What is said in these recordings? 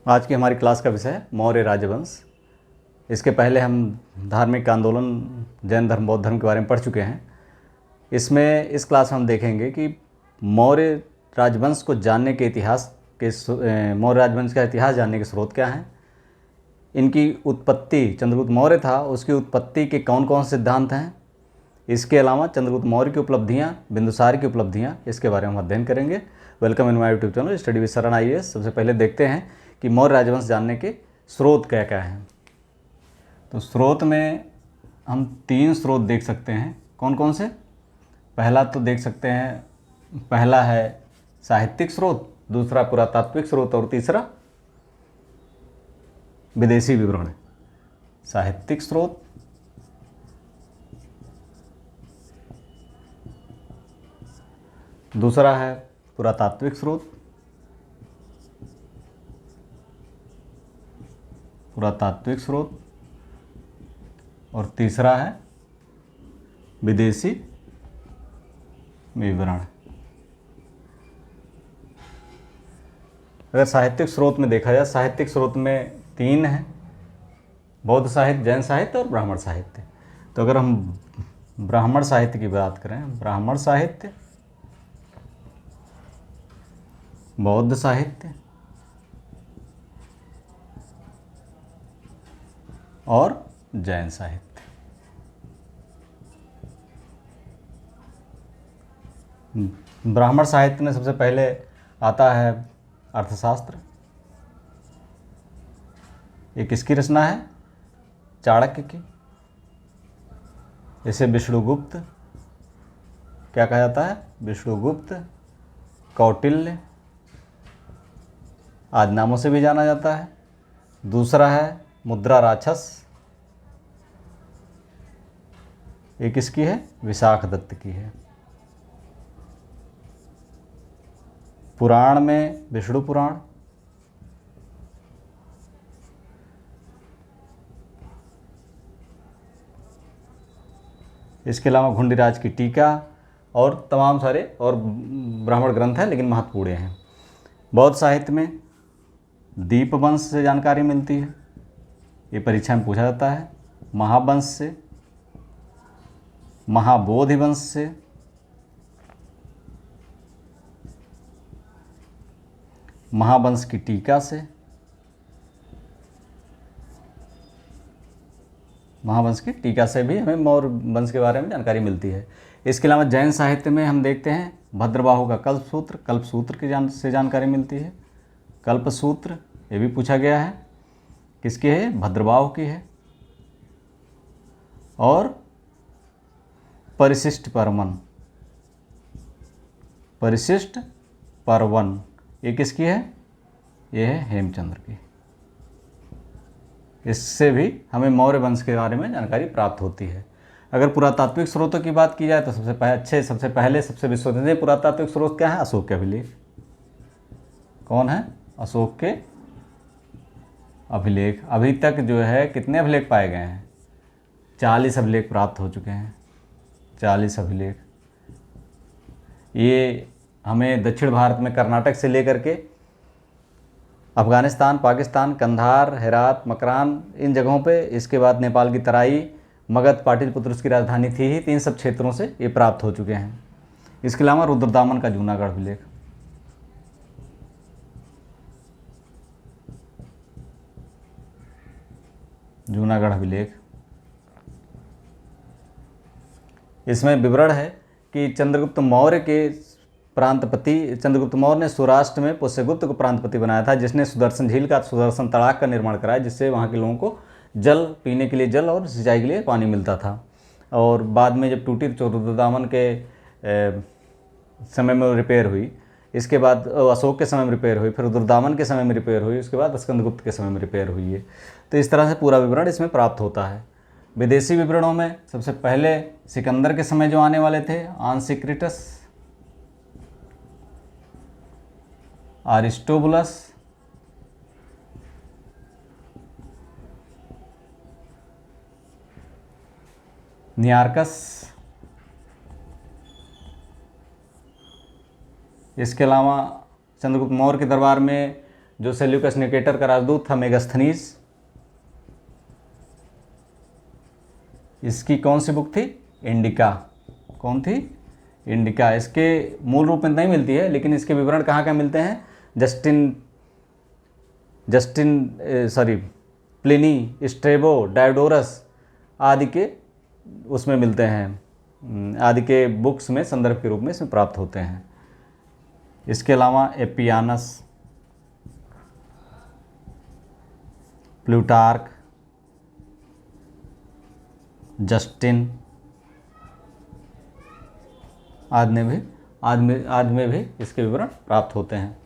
आज की हमारी क्लास का विषय है मौर्य राजवंश। इसके पहले हम धार्मिक आंदोलन जैन धर्म बौद्ध धर्म के बारे में पढ़ चुके हैं। इसमें इस क्लास में हम देखेंगे कि मौर्य राजवंश को जानने के इतिहास के मौर्य राजवंश का इतिहास जानने के स्रोत क्या हैं, इनकी उत्पत्ति चंद्रगुप्त मौर्य था उसकी उत्पत्ति के कौन कौन से सिद्धांत हैं, इसके अलावा चंद्रगुप्त मौर्य की उपलब्धियाँ, बिंदुसार की उपलब्धियाँ, इसके बारे में हम अध्ययन करेंगे। Welcome in my YouTube channel study with शरण IAS। सबसे पहले देखते हैं कि मौर्य राजवंश जानने के स्रोत क्या क्या हैं। तो स्रोत में हम 3 स्रोत देख सकते हैं। कौन कौन से? पहला तो देख सकते हैं, पहला है साहित्यिक स्रोत, दूसरा पुरातात्विक स्रोत और तीसरा विदेशी विवरण। साहित्यिक स्रोत, दूसरा है पुरातात्विक स्रोत, और तीसरा है विदेशी विवरण। अगर साहित्यिक स्रोत में देखा जाए, साहित्यिक स्रोत में 3 हैं, बौद्ध साहित्य, जैन साहित्य और ब्राह्मण साहित्य। तो अगर हम ब्राह्मण साहित्य की बात करें, ब्राह्मण साहित्य, बौद्ध साहित्य और जैन साहित्य। ब्राह्मण साहित्य में सबसे पहले आता है अर्थशास्त्र। ये किसकी रचना है? चाणक्य की। इसे विष्णुगुप्त क्या कहा जाता है? विष्णुगुप्त, कौटिल्य आदि नामों से भी जाना जाता है। दूसरा है मुद्रा राक्षस। ये किसकी है? विशाखदत्त की है। पुराण में विष्णु पुराण, इसके अलावा घुंडीराज की टीका और तमाम सारे और ब्राह्मण ग्रंथ हैं, लेकिन महत्वपूर्ण हैं। बौद्ध साहित्य में दीपवंश से जानकारी मिलती है, ये परीक्षा में पूछा जाता है। महावंश से, महाबोधिवंश से, महावंश की टीका से, महावंश की टीका से भी हमें मौर्य वंश के बारे में जानकारी मिलती है। इसके अलावा जैन साहित्य में हम देखते हैं भद्रबाहु का कल्पसूत्र, कल्पसूत्र की से जानकारी मिलती है। कल्पसूत्र ये भी पूछा गया है, किसकी है? भद्रबाहु की है। और परिशिष्ट परवन, परिशिष्ट परवन ये किसकी है? ये है हेमचंद्र की। इससे भी हमें मौर्य वंश के बारे में जानकारी प्राप्त होती है। अगर पुरातात्विक स्रोतों की बात की जाए तो सबसे विश्वसनीय पुरातात्विक स्रोत क्या है? अशोक के अभिलेख। कौन है? अशोक के अभिलेख। अभी तक जो है कितने अभिलेख पाए गए हैं? 40 अभिलेख प्राप्त हो चुके हैं। 40 अभिलेख। ये हमें दक्षिण भारत में कर्नाटक से लेकर के अफ़गानिस्तान, पाकिस्तान, कंधार, हेरात, मकरान, इन जगहों पे, इसके बाद नेपाल की तराई, मगध, पाटलिपुत्र उसकी राजधानी थी ही, 3 सब क्षेत्रों से ये प्राप्त हो चुके हैं। इसके अलावा रुद्रदामन का जूनागढ़ अभिलेख, जूनागढ़ अभिलेख, इसमें विवरण है कि चंद्रगुप्त मौर्य ने सौराष्ट्र में पुष्यगुप्त को प्रांतपति बनाया था, जिसने सुदर्शन झील का, सुदर्शन तड़ाक का निर्माण कराया, जिससे वहाँ के लोगों को जल, पीने के लिए जल और सिंचाई के लिए पानी मिलता था। और बाद में जब टूटी तो रुद्रदामन के समय में रिपेयर हुई, इसके बाद अशोक के समय में रिपेयर हुई, फिर रुद्रदामन के समय में रिपेयर हुई, उसके बाद स्कंदगुप्त के समय में रिपेयर हुई है। तो इस तरह से पूरा विवरण इसमें प्राप्त होता है। विदेशी विवरणों में सबसे पहले सिकंदर के समय जो आने वाले थे, आंसिक्रिटस, अरिस्टोबुलस, नियार्कस, इसके अलावा चंद्रगुप्त मौर्य के दरबार में जो सेल्यूकस निकेटर का राजदूत था मेगास्थनीज, इसकी कौन सी बुक थी? इंडिका। कौन थी? इंडिका। इसके मूल रूप में नहीं मिलती है, लेकिन इसके विवरण कहाँ कहाँ मिलते हैं? प्लिनी, स्ट्रेबो, डायोडोरस आदि के उसमें मिलते हैं, आदि के बुक्स में संदर्भ के रूप में इसमें प्राप्त होते हैं। इसके अलावा एपियानस, प्लूटार्क, जस्टिन आदि में भी इसके विवरण प्राप्त होते हैं।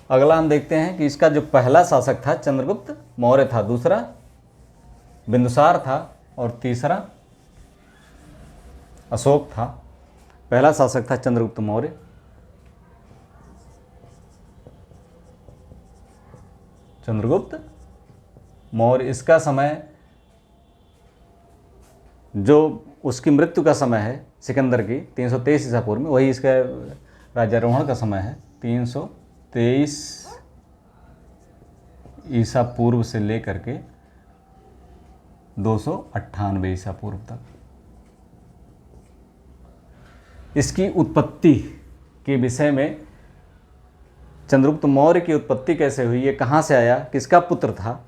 अगला हम देखते हैं कि इसका जो पहला शासक था चंद्रगुप्त मौर्य था, दूसरा बिंदुसार था और तीसरा अशोक था। पहला शासक था चंद्रगुप्त मौर्य। चंद्रगुप्त मौर्य, इसका समय, जो उसकी मृत्यु का समय है सिकंदर की 323 ईसा पूर्व में, वही इसका राज्यारोहण का समय है 323 ईसा पूर्व से लेकर के 298 ईसा पूर्व तक। इसकी उत्पत्ति के विषय में, चंद्रगुप्त मौर्य की उत्पत्ति कैसे हुई, ये कहाँ से आया, किसका पुत्र था,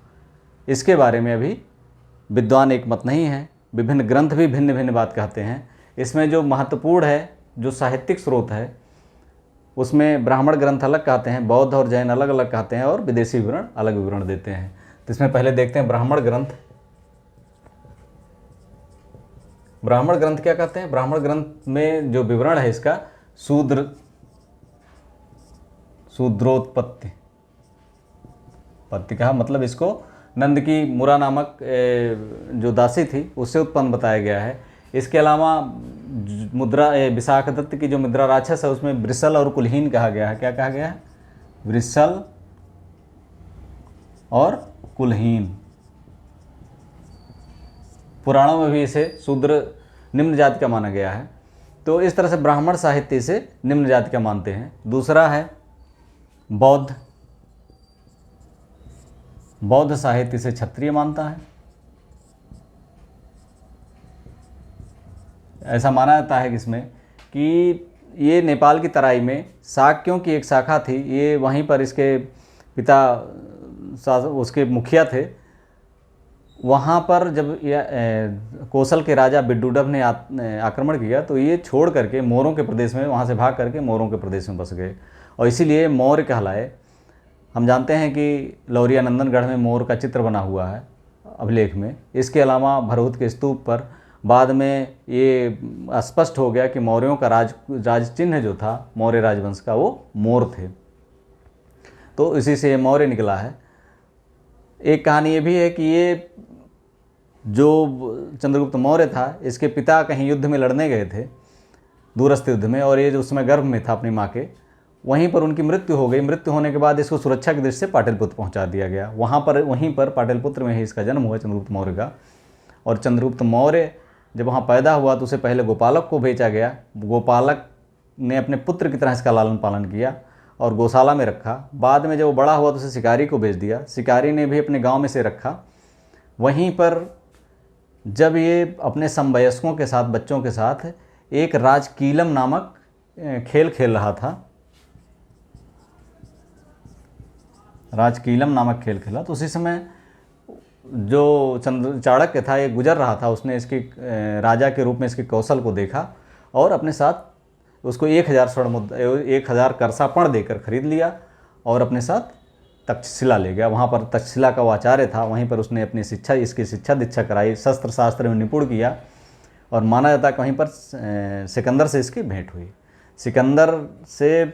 इसके बारे में अभी विद्वान एक मत नहीं है। विभिन्न ग्रंथ भी भिन्न भिन्न बात कहते हैं। इसमें जो महत्वपूर्ण है, जो साहित्यिक स्रोत है, उसमें ब्राह्मण ग्रंथ अलग कहते हैं, बौद्ध और जैन अलग अलग कहते हैं, और विदेशी विवरण अलग विवरण देते हैं। तो इसमें पहले देखते हैं ब्राह्मण ग्रंथ। ब्राह्मण ग्रंथ क्या कहते हैं? ब्राह्मण ग्रंथ में जो विवरण है इसका, शूद्रोत्पत्ति कहा, मतलब इसको नंद की मुरा नामक जो दासी थी उससे उत्पन्न बताया गया है। इसके अलावा मुद्रा, विशाखदत्त की जो मुद्रा राक्षस है उसमें वृषल और कुलहीन कहा गया है। क्या कहा गया है? वृषल और कुलहीन। पुराणों में भी इसे शूद्र, निम्न जाति का माना गया है। तो इस तरह से ब्राह्मण साहित्य इसे निम्न जाति का मानते हैं। दूसरा है बौद्ध। बौद्ध साहित्य इसे क्षत्रिय मानता है। ऐसा माना जाता है कि इसमें कि ये नेपाल की तराई में शाक्यों की एक शाखा थी, ये वहीं पर इसके पिता उसके मुखिया थे। वहाँ पर जब कौशल के राजा विड्डूडभ ने आक्रमण किया तो ये छोड़ करके मोरों के प्रदेश में, वहाँ से भाग करके मोरों के प्रदेश में बस गए और इसीलिए मौर्य कहलाए। हम जानते हैं कि लौरिया नंदनगढ़ में मोर का चित्र बना हुआ है अभिलेख में। इसके अलावा भरहुत के स्तूप पर बाद में ये स्पष्ट हो गया कि मौर्यों का राज चिन्ह जो था मौर्य राजवंश का, वो मोर थे। तो इसी से मौर्य निकला है। एक कहानी ये भी है कि ये जो चंद्रगुप्त मौर्य था, इसके पिता कहीं युद्ध में लड़ने गए थे, दूरस्थ युद्ध में, और ये जो उस समय गर्भ में था अपनी माँ के, वहीं पर उनकी मृत्यु हो गई। मृत्यु होने के बाद इसको सुरक्षा की दृष्टि से पाटलिपुत्र पहुंचा दिया गया। वहीं पर पाटलिपुत्र में ही इसका जन्म हुआ चंद्रगुप्त मौर्य का। और चंद्रगुप्त मौर्य जब वहाँ पैदा हुआ तो उसे पहले गोपालक को भेजा गया। गोपालक ने अपने पुत्र की तरह इसका लालन पालन किया और गौशाला में रखा। बाद में जब वो बड़ा हुआ तो उसे शिकारी को भेज दिया। शिकारी ने भी अपने गाँव में से रखा। वहीं पर जब ये अपने समवयस्कों के साथ, बच्चों के साथ एक राजकीलम नामक खेल खेल रहा था, राजकीलम नामक खेल खेला, तो उसी समय जो चाणक्य था ये गुजर रहा था। उसने इसके राजा के रूप में इसके कौशल को देखा और अपने साथ उसको 1000 स्वर्ण मुद्रा, 1000 करसापण देकर खरीद लिया और अपने साथ तक्षशिला ले गया। वहाँ पर तक्षशिला का वो आचार्य था, वहीं पर उसने अपनी इसकी शिक्षा दीक्षा कराई, शस्त्र शास्त्र में निपुण किया और माना जाता है कि वहीं पर सिकंदर से इसकी भेंट हुई। सिकंदर से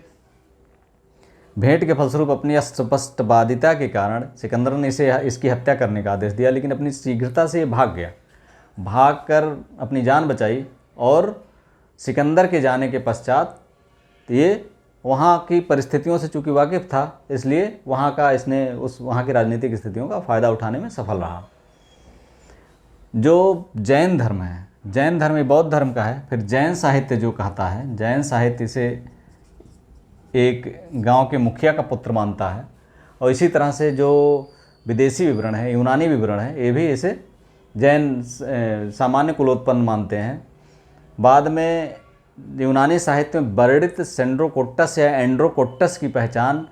भेंट के फलस्वरूप अपनी अस्पष्टवादिता के कारण सिकंदर ने इसकी हत्या करने का आदेश दिया, लेकिन अपनी शीघ्रता से ये भाग गया। भागकर अपनी जान बचाई और सिकंदर के जाने के पश्चात ये वहाँ की परिस्थितियों से चूँकि वाकिफ़ था, इसलिए वहाँ की राजनीतिक स्थितियों का फ़ायदा उठाने में सफल रहा। जो जैन धर्म है, जैन धर्म बौद्ध धर्म का है। फिर जैन साहित्य जो कहता है, जैन साहित्य इसे एक गांव के मुखिया का पुत्र मानता है। और इसी तरह से जो विदेशी विवरण है, यूनानी विवरण है, ये भी इसे जैन सामान्य कुलोत्पन्न मानते हैं। बाद में यूनानी साहित्य में वर्णित सेंड्रोकोट्टस या एंड्रोकोट्टस की पहचान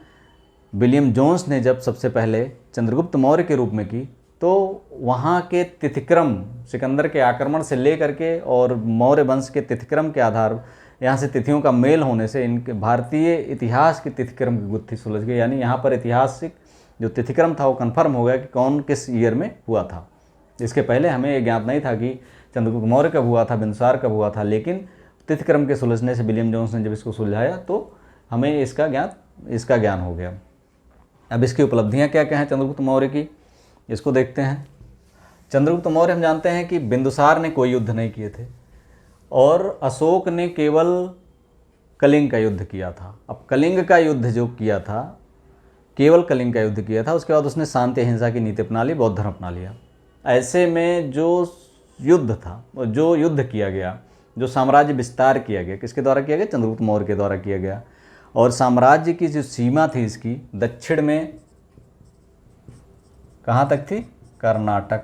विलियम जोन्स ने जब सबसे पहले चंद्रगुप्त मौर्य के रूप में की, तो वहाँ के तिथिक्रम, सिकंदर के आक्रमण से लेकर के और मौर्य वंश के तिथिक्रम के आधार, यहाँ से तिथियों का मेल होने से इनके भारतीय इतिहास की तिथिक्रम की गुत्थी सुलझ गई। यानी यहाँ पर ऐतिहासिक जो तिथिक्रम था वो कन्फर्म हो गया कि कौन किस ईयर में हुआ था। इसके पहले हमें ये ज्ञात नहीं था कि चंद्रगुप्त मौर्य कब हुआ था, बिंदुसार कब हुआ था, लेकिन तिथिक्रम के सुलझने से विलियम जोन्स ने जब इसको सुलझाया तो हमें इसका ज्ञान हो गया। अब इसकी उपलब्धियाँ क्या क्या हैं चंद्रगुप्त मौर्य की, इसको देखते हैं। चंद्रगुप्त मौर्य हम जानते हैं कि बिंदुसार ने कोई युद्ध नहीं किए थे और अशोक ने केवल कलिंग का युद्ध किया था। अब कलिंग का युद्ध जो किया था, केवल कलिंग का युद्ध किया था, उसके बाद उसने शांति अहिंसा की नीति अपना ली, बौद्ध धर्म अपना लिया। ऐसे में जो युद्ध था, जो युद्ध किया गया, जो साम्राज्य विस्तार किया गया, किसके द्वारा किया गया? चंद्रगुप्त मौर्य के द्वारा किया गया। और साम्राज्य की जो सीमा थी इसकी दक्षिण में कहाँ तक थी? कर्नाटक।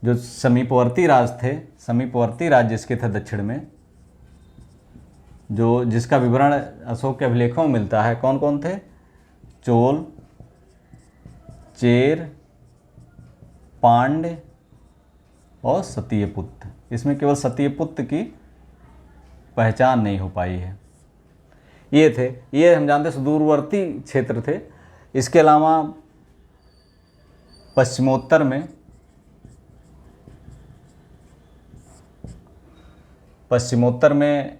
जो समीपवर्ती राज्य थे, समीपवर्ती राज्य इसके थे दक्षिण में, जो जिसका विवरण अशोक के अभिलेखों में मिलता है। कौन कौन थे? चोल, चेर, पांड्य और सत्यपुत्र। इसमें केवल सत्यपुत्र की पहचान नहीं हो पाई है। ये थे, ये हम जानते सुदूरवर्ती क्षेत्र थे। इसके अलावा पश्चिमोत्तर में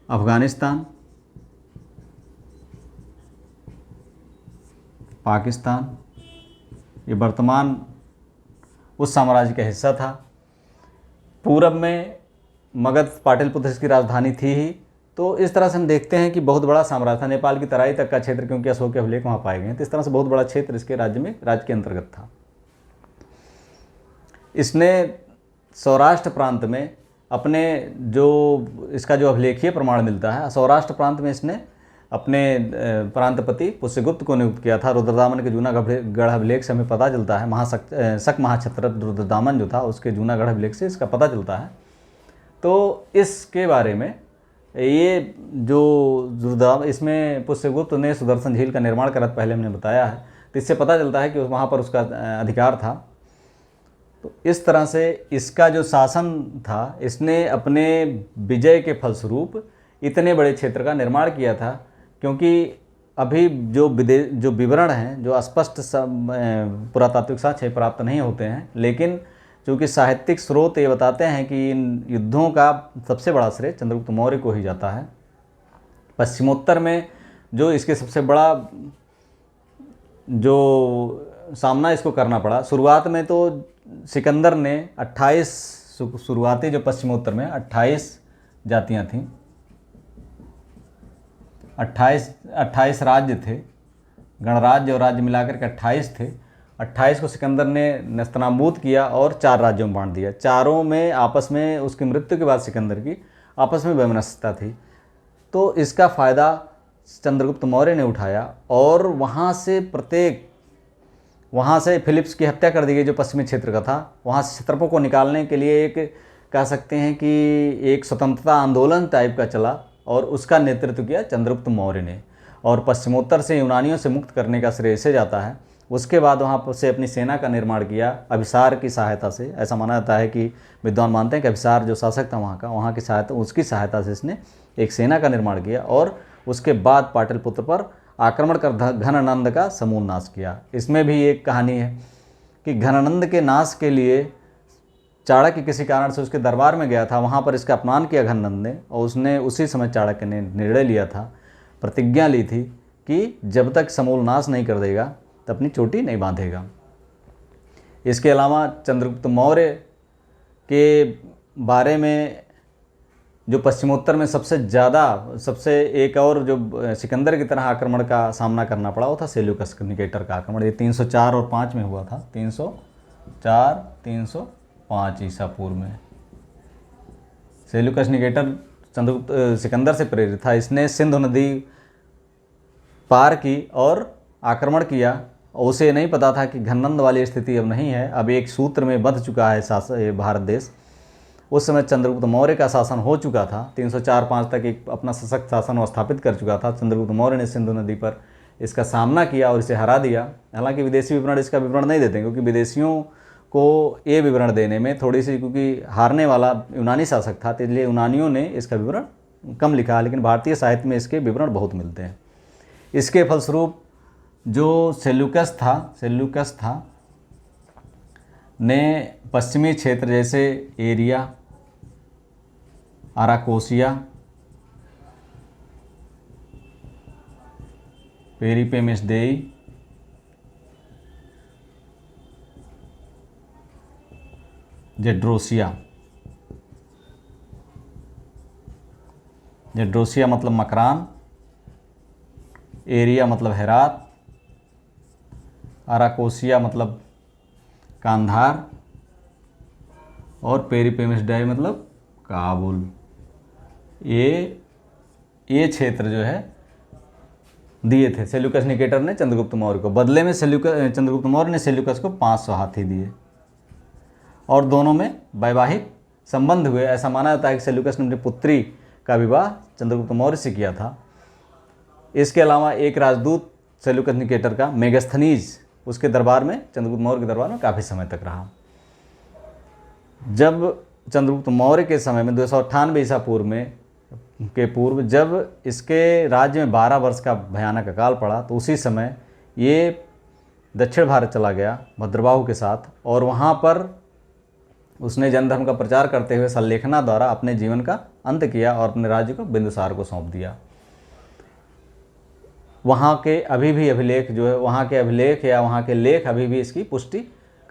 अफगानिस्तान, पाकिस्तान, ये वर्तमान उस साम्राज्य का हिस्सा था। पूरब में मगध पाटलिपुत्र इसकी राजधानी थी ही। तो इस तरह से हम देखते हैं कि बहुत बड़ा साम्राज्य था, नेपाल की तराई तक का क्षेत्र, क्योंकि अशोक के अभिलेख वहाँ पाए गए हैं। तो इस तरह से बहुत बड़ा क्षेत्र इसके राज्य के अंतर्गत था। इसने सौराष्ट्र प्रांत में अपने इसका जो अभिलेखीय प्रमाण मिलता है, सौराष्ट्र प्रांत में इसने अपने प्रांतपति पुष्यगुप्त को नियुक्त किया था। रुद्रदामन के जूनागढ़ अभिलेख से हमें पता चलता है, शक महाक्षत्र रुद्रदामन जो था उसके जूनागढ़ अभिलेख से इसका पता चलता है। तो इसके बारे में ये जो इसमें पुष्यगुप्त ने सुदर्शन झील का निर्माण करा, पहले हमने बताया है। तो इससे पता चलता है कि वहाँ पर उसका अधिकार था। तो इस तरह से इसका जो शासन था, इसने अपने विजय के फलस्वरूप इतने बड़े क्षेत्र का निर्माण किया था। क्योंकि अभी जो विवरण हैं, जो स्पष्ट पुरातात्विक साक्ष्य प्राप्त नहीं होते हैं, लेकिन चूँकि साहित्यिक स्रोत ये बताते हैं कि इन युद्धों का सबसे बड़ा श्रेय चंद्रगुप्त मौर्य को ही जाता है। पश्चिमोत्तर में जो इसके सबसे बड़ा जो सामना इसको करना पड़ा, शुरुआत में तो सिकंदर ने 28 शुरुआती जो पश्चिमोत्तर में 28 जातियां थीं, 28 राज्य थे, गणराज्य और राज्य मिलाकर के 28 थे। 28 को सिकंदर ने नेस्तनाबूद किया और 4 राज्यों में बांट दिया। चारों में आपस में, उसकी मृत्यु के बाद सिकंदर की आपस में वैमनस्यता थी। तो इसका फ़ायदा चंद्रगुप्त मौर्य ने उठाया और वहाँ से फिलिप्स की हत्या कर दी गई, जो पश्चिमी क्षेत्र का था। वहाँ से क्षत्रपों को निकालने के लिए एक कह सकते हैं कि एक स्वतंत्रता आंदोलन टाइप का चला और उसका नेतृत्व किया चंद्रगुप्त मौर्य ने। और पश्चिमोत्तर से यूनानियों से मुक्त करने का श्रेय से जाता है। उसके बाद वहाँ से अपनी सेना का निर्माण किया अभिसार की सहायता से। ऐसा माना जाता है कि विद्वान मानते हैं कि अभिसार जो शासक था वहाँ की उसकी सहायता से इसने एक सेना का निर्माण किया और उसके बाद पाटलिपुत्र पर आक्रमण कर घनानंद का समूल नाश किया। इसमें भी एक कहानी है कि घनानंद के नाश के लिए चाणक्य किसी कारण से उसके दरबार में गया था, वहाँ पर इसका अपमान किया घनानंद ने, और उसने उसी समय चाणक्य ने निर्णय लिया था, प्रतिज्ञा ली थी कि जब तक समूल नाश नहीं कर देगा तब अपनी चोटी नहीं बांधेगा। इसके अलावा चंद्रगुप्त मौर्य के बारे में जो पश्चिमोत्तर में सबसे एक और जो सिकंदर की तरह आक्रमण का सामना करना पड़ा, वो था सेल्यूकस निकेटर का आक्रमण। ये 304 और 5 में हुआ था, 304 305 ईसा पूर्व में सेल्यूकस निकेटर चंद्रगुप्त सिकंदर से प्रेरित था। इसने सिंधु नदी पार की और आक्रमण किया। उसे नहीं पता था कि घनबंद वाली स्थिति अब नहीं है, अब एक सूत्र में बंध चुका है भारत देश। उस समय चंद्रगुप्त मौर्य का शासन हो चुका था, 304-5 तक एक अपना सशक्त शासन वो स्थापित कर चुका था। चंद्रगुप्त मौर्य ने सिंधु नदी पर इसका सामना किया और इसे हरा दिया। हालांकि विदेशी विवरण इसका विवरण नहीं देते, क्योंकि विदेशियों को ये विवरण देने में थोड़ी सी, क्योंकि हारने वाला यूनानी शासक था, तो इसलिए यूनानियों ने इसका विवरण कम लिखा, लेकिन भारतीय साहित्य में इसके विवरण बहुत मिलते हैं। इसके फलस्वरूप जो सेल्यूकस था ने पश्चिमी क्षेत्र जैसे एरिया, अराकोसिया, पेरिपेमेस्डेई, जेड्रोसिया मतलब मकरान, एरिया मतलब हेरात, अराकोसिया मतलब कांधार और पेरिपेमेस्डेई मतलब काबुल। ये क्षेत्र जो है दिए थे सेल्यूकस निकेटर ने चंद्रगुप्त मौर्य को। बदले में चंद्रगुप्त मौर्य ने सेल्यूकस को 500 हाथी दिए और दोनों में वैवाहिक संबंध हुए। ऐसा माना जाता है कि सेल्यूकस ने अपनी पुत्री का विवाह चंद्रगुप्त मौर्य से किया था। इसके अलावा एक राजदूत सेल्यूकस निकेटर का, मेगास्थनीज, उसके दरबार में, चंद्रगुप्त मौर्य के दरबार में काफ़ी समय तक रहा। जब चंद्रगुप्त मौर्य के समय में 298 ईसा पूर्व जब इसके राज्य में 12 वर्ष का भयानक अकाल पड़ा, तो उसी समय ये दक्षिण भारत चला गया भद्रबाहु के साथ, और वहाँ पर उसने जैन धर्म का प्रचार करते हुए सल्लेखना द्वारा अपने जीवन का अंत किया और अपने राज्य को बिंदुसार को सौंप दिया। वहाँ के अभी भी अभिलेख जो है, वहाँ के अभिलेख या वहाँ के लेख अभी भी इसकी पुष्टि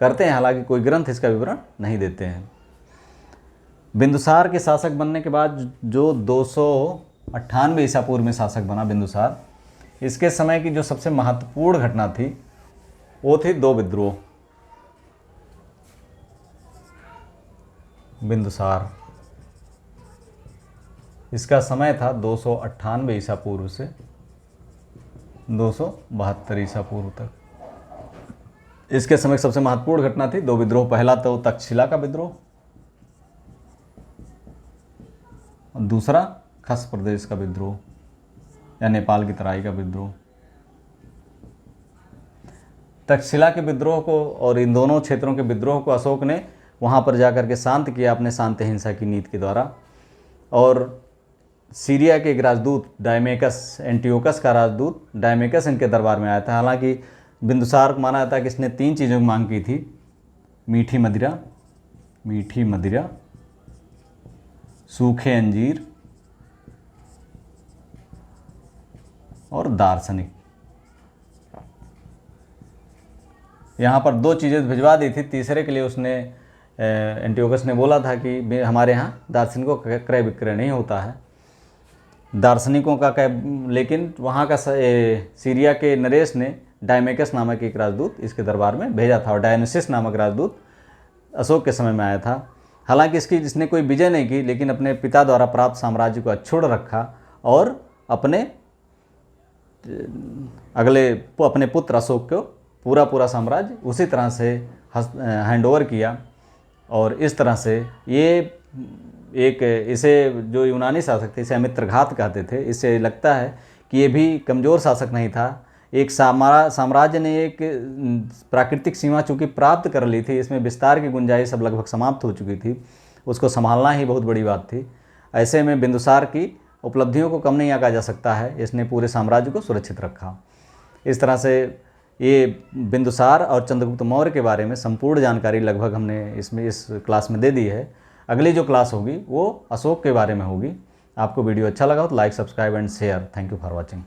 करते हैं, हालांकि कोई ग्रंथ इसका विवरण नहीं देते हैं। बिंदुसार के शासक बनने के बाद जो 298 ईसा पूर्व में शासक बना बिंदुसार, इसके समय की जो सबसे महत्वपूर्ण घटना थी वो थी 2 विद्रोह। बिंदुसार, इसका समय था 298 ईसा पूर्व से 272 ईसा पूर्व तक। इसके समय सबसे महत्वपूर्ण घटना थी 2 विद्रोह। पहला तो तक्षशिला का विद्रोह और दूसरा खस प्रदेश का विद्रोह या नेपाल की तराई का विद्रोह। तक्षशिला के विद्रोह को और इन दोनों क्षेत्रों के विद्रोह को अशोक ने वहाँ पर जाकर के शांत किया अपने शांति हिंसा की नीति के द्वारा। और सीरिया के एक राजदूत डायमेकस, एंटियोकस का राजदूत डायमेकस इनके दरबार में आया था। हालांकि बिंदुसार को माना जाता है कि इसने 3 चीज़ों की मांग की थी: मीठी मदिरा, सूखे अंजीर और दार्शनिक। यहाँ पर 2 चीज़ें भिजवा दी थी, तीसरे के लिए उसने एंटियोकस ने बोला था कि हमारे यहाँ दार्शनिकों का क्रय विक्रय नहीं होता है, दार्शनिकों का लेकिन वहाँ का सीरिया के नरेश ने डायमेकस नामक एक राजदूत इसके दरबार में भेजा था, और डायनोसिस नामक राजदूत अशोक के समय में आया था। हालांकि इसने कोई विजय नहीं की, लेकिन अपने पिता द्वारा प्राप्त साम्राज्य को अक्षुण्ण रखा और अपने अपने पुत्र अशोक को पूरा साम्राज्य उसी तरह से हैंडओवर किया। और इस तरह से ये इसे जो यूनानी शासक थे, इसे अमित्रघात कहते थे। इससे लगता है कि ये भी कमज़ोर शासक नहीं था। एक साम्राज्य ने एक प्राकृतिक सीमा चूँकि प्राप्त कर ली थी, इसमें विस्तार की गुंजाइश सब लगभग समाप्त हो चुकी थी, उसको संभालना ही बहुत बड़ी बात थी। ऐसे में बिंदुसार की उपलब्धियों को कम नहीं आंका जा सकता है, इसने पूरे साम्राज्य को सुरक्षित रखा। इस तरह से ये बिंदुसार और चंद्रगुप्त मौर्य के बारे में संपूर्ण जानकारी लगभग हमने इस क्लास में दे दी है। अगली जो क्लास होगी वो अशोक के बारे में होगी। आपको वीडियो अच्छा लगा हो तो like, subscribe and share. Thank you for watching.